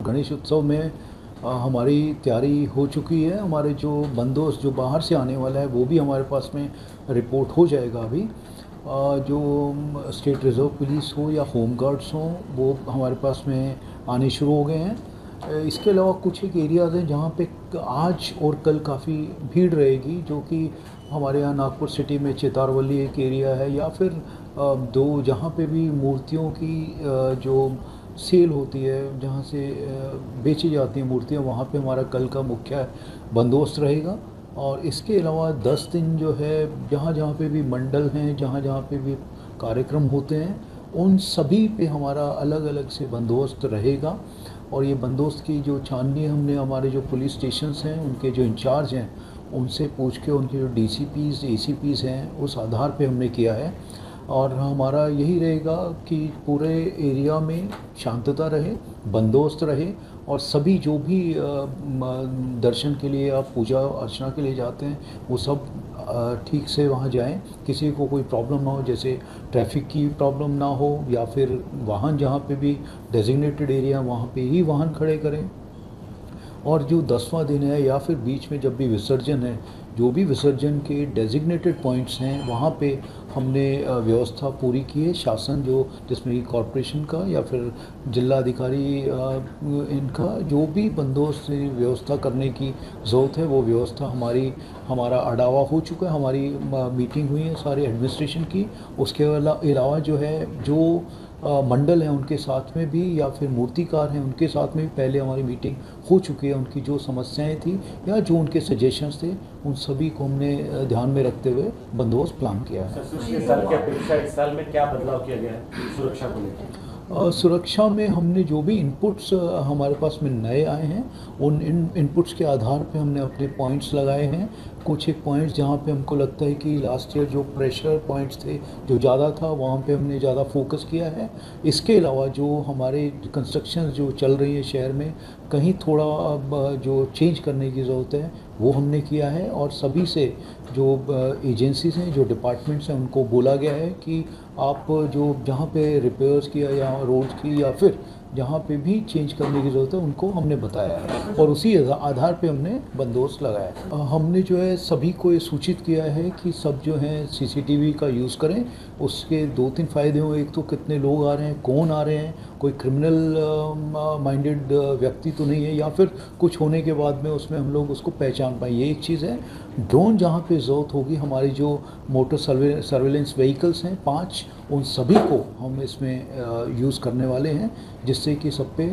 गणेश उत्सव में हमारी तैयारी हो चुकी है। हमारे जो बंदोबस्त जो बाहर से आने वाला है वो भी हमारे पास में रिपोर्ट हो जाएगा अभी। जो स्टेट रिज़र्व पुलिस हो या होम गार्ड्स हों वो हमारे पास में आने शुरू हो गए हैं। इसके अलावा कुछ एक एरियाज़ हैं जहाँ पे आज और कल काफ़ी भीड़ रहेगी, जो कि हमारे यहाँ नागपुर सिटी में चितारवली एक एरिया है, या फिर दो जहाँ पे भी मूर्तियों की जो सेल होती है, जहाँ से बेची जाती हैं मूर्तियाँ, वहाँ पे हमारा कल का मुख्य बंदोबस्त रहेगा। और इसके अलावा 10 दिन जो है जहाँ जहाँ पे भी मंडल हैं, जहाँ जहाँ पे भी कार्यक्रम होते हैं, उन सभी पे हमारा अलग अलग से बंदोबस्त रहेगा। और ये बंदोबस्त की जो छाननी हमने हमारे जो पुलिस स्टेशंस हैं उनके जो इंचार्ज हैं उनसे पूछ के, उनके जो डीसीपीज़ एसीपीज़ हैं उस आधार पे हमने किया है। और हमारा यही रहेगा कि पूरे एरिया में शांतता रहे, बंदोबस्त रहे, और सभी जो भी दर्शन के लिए या पूजा अर्चना के लिए जाते हैं वो सब ठीक से वहाँ जाएं, किसी को कोई प्रॉब्लम ना हो, जैसे ट्रैफिक की प्रॉब्लम ना हो, या फिर वाहन जहाँ पे भी डेजिग्नेटेड एरिया वहाँ पे ही वाहन खड़े करें। और जो 10वां दिन है या फिर बीच में जब भी विसर्जन है, जो भी विसर्जन के डेजिग्नेटेड पॉइंट्स हैं वहाँ पे हमने व्यवस्था पूरी की है। शासन जो जिसमें कि कॉरपोरेशन का या फिर जिलाधिकारी इनका जो भी बंदोबस्त व्यवस्था करने की ज़रूरत है वो व्यवस्था हमारा अड़ावा हो चुका है। हमारी मीटिंग हुई है सारे एडमिनिस्ट्रेशन की। उसके अलावा जो है जो मंडल हैं उनके साथ में भी, या फिर मूर्तिकार हैं उनके साथ में भी पहले हमारी मीटिंग हो चुकी है। उनकी जो समस्याएं थी या जो उनके सजेशंस थे उन सभी को हमने ध्यान में रखते हुए बंदोबस्त प्लान किया है। पिछले साल की अपेक्षा इस साल में क्या बदलाव किया गया है सुरक्षा को लेकर? सुरक्षा में हमने जो भी इनपुट्स हमारे पास में नए आए हैं उन इनपुट्स के आधार पे हमने अपने पॉइंट्स लगाए हैं। कुछ एक पॉइंट्स जहाँ पे हमको लगता है कि लास्ट ईयर जो प्रेशर पॉइंट्स थे जो ज़्यादा था वहाँ पे हमने ज़्यादा फोकस किया है। इसके अलावा जो हमारे कंस्ट्रक्शन जो चल रही है शहर में, कहीं थोड़ा जो चेंज करने की ज़रूरत है वो हमने किया है। और सभी से जो एजेंसीज हैं, जो डिपार्टमेंट्स हैं, उनको बोला गया है कि आप जो जहाँ पे रिपेयर्स किया या रोड्स की या फिर जहाँ पे भी चेंज करने की ज़रूरत है उनको हमने बताया है, और उसी आधार पे हमने बंदोबस्त लगाया है। हमने जो है सभी को ये सूचित किया है कि सब जो है सीसीटीवी का यूज़ करें। उसके 2-3 फ़ायदे हों। एक तो कितने लोग आ रहे हैं, कौन आ रहे हैं, कोई क्रिमिनल माइंडेड व्यक्ति तो नहीं है, या फिर कुछ होने के बाद में उसमें हम लोग उसको पहचान पाएँ, ये एक चीज़ है। ड्रोन जहाँ पे ज़रूरत होगी, हमारी जो मोटर सर्वेलेंस व्हीकल्स हैं 5, उन सभी को हम इसमें यूज़ करने वाले हैं, जिससे कि सब पे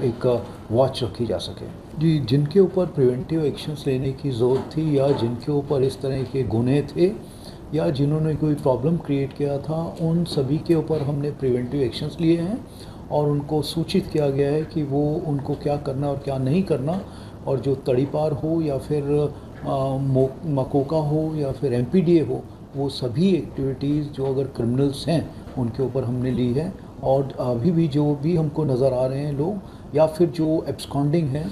एक वॉच रखी जा सके। जी, जिनके ऊपर प्रिवेंटिव एक्शंस लेने की ज़रूरत थी, या जिनके ऊपर इस तरह के गुनाह थे, या जिन्होंने कोई प्रॉब्लम क्रिएट किया था, उन सभी के ऊपर हमने प्रिवेंटिव एक्शंस लिए हैं और उनको सूचित किया गया है कि वो उनको क्या करना और क्या नहीं करना। और जो तड़ीपार हो या फिर मकोका हो या फिर एमपीडीए हो, वो सभी एक्टिविटीज़ जो अगर क्रिमिनल्स हैं उनके ऊपर हमने ली है। और अभी भी जो भी हमको नज़र आ रहे हैं लोग, या फिर जो एब्सकॉन्डिंग हैं,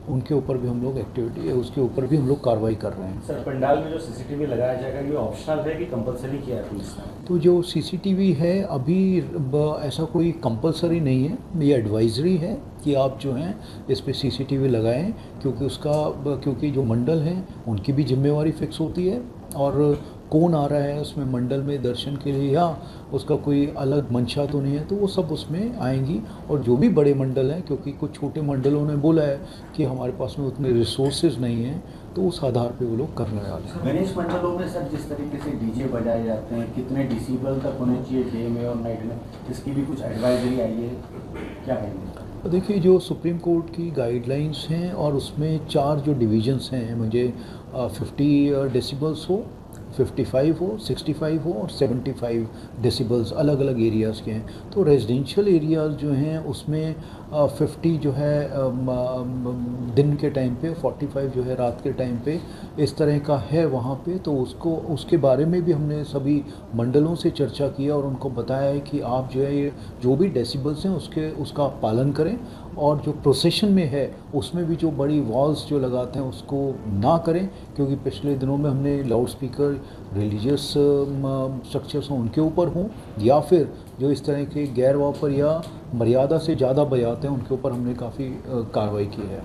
उनके ऊपर भी हम लोग एक्टिविटी है, उसके ऊपर भी हम लोग कार्रवाई कर रहे हैं। सर, पंडाल में जो सीसीटीवी लगाया जाएगा ये ऑप्शनल है कि कंपलसरी किया है पुलिस ने? तो जो सीसीटीवी है अभी ऐसा कोई कंपलसरी नहीं है, ये एडवाइजरी है कि आप जो हैं इस पे सीसीटीवी लगाएं, क्योंकि जो मंडल हैं उनकी भी जिम्मेवारी फिक्स होती है। और कौन आ रहा है उसमें मंडल में दर्शन के लिए, या उसका कोई अलग मंशा तो नहीं है, तो वो सब उसमें आएंगी। और जो भी बड़े मंडल हैं, क्योंकि कुछ छोटे मंडलों ने बोला है कि हमारे पास में उतने रिसोर्सेज नहीं हैं, तो उस आधार पे वो लोग करने वाले हैं। गणेश मंडलों में सर जिस तरीके से डीजे बजाए जाते हैं, कितने डिसिबल तक होने चाहिए डे में और नाइट में, इसकी भी कुछ एडवाइजरी आई है, क्या कहेंगे? देखिए, जो सुप्रीम कोर्ट की गाइडलाइंस हैं और उसमें 4 जो डिवीजन्स हैं, मुझे 50 डेसिबल्स हो, 55 हो, 65 हो और 75 डेसिबल्स अलग अलग एरियाज़ के हैं। तो रेजिडेंशियल एरियाज़ जो हैं उसमें 50 जो है दिन के टाइम पे, 45 जो है रात के टाइम पे, इस तरह का है वहाँ पे। तो उसके बारे में भी हमने सभी मंडलों से चर्चा किया और उनको बताया है कि आप जो है ये जो भी डेसिबल्स हैं उसका पालन करें। और जो प्रोसेशन में है उसमें भी जो बड़ी वॉल्स जो लगाते हैं उसको ना करें, क्योंकि पिछले दिनों में हमने लाउड स्पीकर रिलीजियस स्ट्रक्चर्स हों उनके ऊपर हों, या फिर जो इस तरह के गैर वापर या मर्यादा से ज़्यादा बजाते हैं उनके ऊपर हमने काफ़ी कार्रवाई की है।